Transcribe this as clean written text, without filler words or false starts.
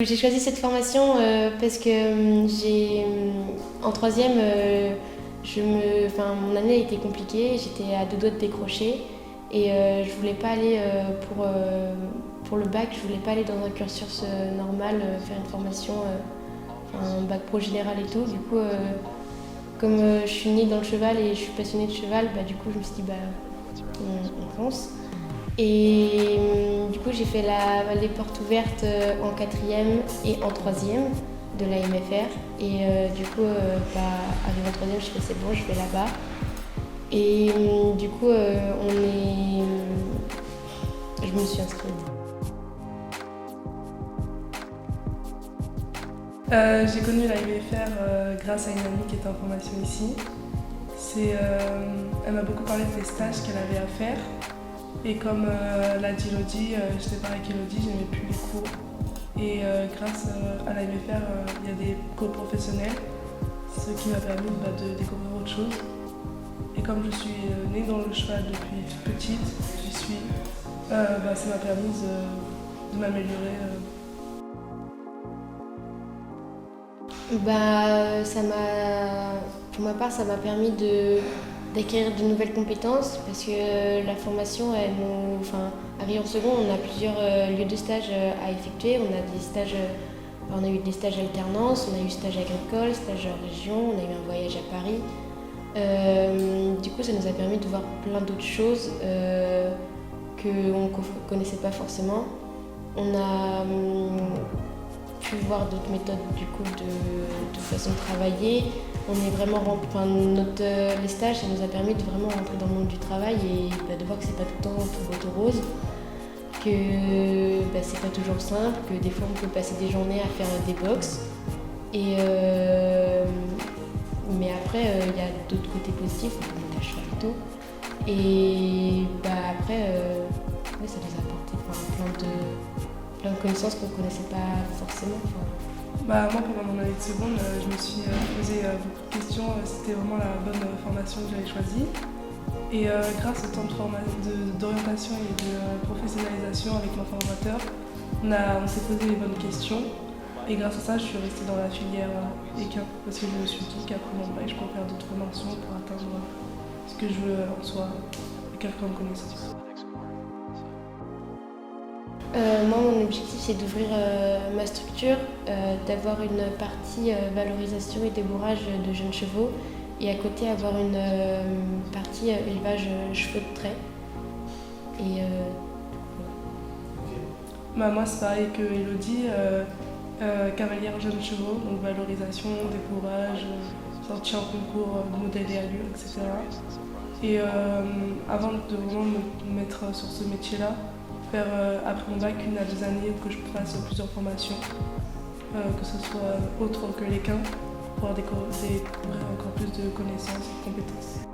J'ai choisi cette formation parce que en troisième, mon année a été compliquée, j'étais à deux doigts de décrocher et je voulais pas aller pour le bac, je voulais pas aller dans un cursus normal, faire une formation, un bac pro général et tout. Du coup, comme je suis née dans le cheval et je suis passionnée de cheval, du coup je me suis dit on fonce. Et du coup, j'ai fait les portes ouvertes en quatrième et en troisième de la MFR. Et du coup, arrivé en troisième, je fais c'est bon, je vais là-bas. Et du coup, je me suis inscrite. J'ai connu la MFR grâce à une amie qui était en formation ici. Elle m'a beaucoup parlé des stages qu'elle avait à faire. Et comme l'a dit Elodie, j'étais pareil qu'Elodie, j'aimais plus les cours. Et grâce à la MFR, il y a des cours professionnels, ce qui m'a permis de découvrir autre chose. Et comme je suis née dans le cheval depuis toute petite, ça m'a permis de m'améliorer. Pour ma part, ça m'a permis d'acquérir de nouvelles compétences parce que la formation, à Rion Second, on a plusieurs lieux de stage à effectuer. On a eu des stages alternance, on a eu stage agricole, stage en région, on a eu un voyage à Paris. Du coup, ça nous a permis de voir plein d'autres choses qu'on ne connaissait pas forcément. On a pu voir d'autres méthodes de façon de travailler. On est vraiment les stages, ça nous a permis de vraiment rentrer dans le monde du travail et de voir que c'est pas tout le temps tout beau tout rose, que c'est pas toujours simple, que des fois on peut passer des journées à faire des box. Mais après il y a d'autres côtés positifs, on est à cheval et tout. Et ça nous a apporté plein de connaissances qu'on ne connaissait pas forcément. Moi, pendant mon année de seconde, je me suis posé beaucoup de questions. C'était vraiment la bonne formation que j'avais choisie. Et grâce au temps d'orientation et de professionnalisation avec mon formateur, on s'est posé les bonnes questions. Et grâce à ça, je suis restée dans la filière équin parce que je me suis dit qu'après mon bac, je peux faire d'autres formations pour atteindre ce que je veux en soi, quelqu'un de connaissance. Moi, mon objectif, c'est d'ouvrir ma structure, d'avoir une partie valorisation et débourrage de jeunes chevaux et à côté avoir une partie élevage chevaux de trait. Moi, c'est pareil que Elodie, cavalière jeunes chevaux, donc valorisation, débourrage, sortie en concours, modèle et allure, etc. Et avant de vraiment me mettre sur ce métier-là, faire après mon bac 1 à 2 années que je fasse plusieurs formations, que ce soit autre que l'équin, pour découvrir encore plus de connaissances et de compétences.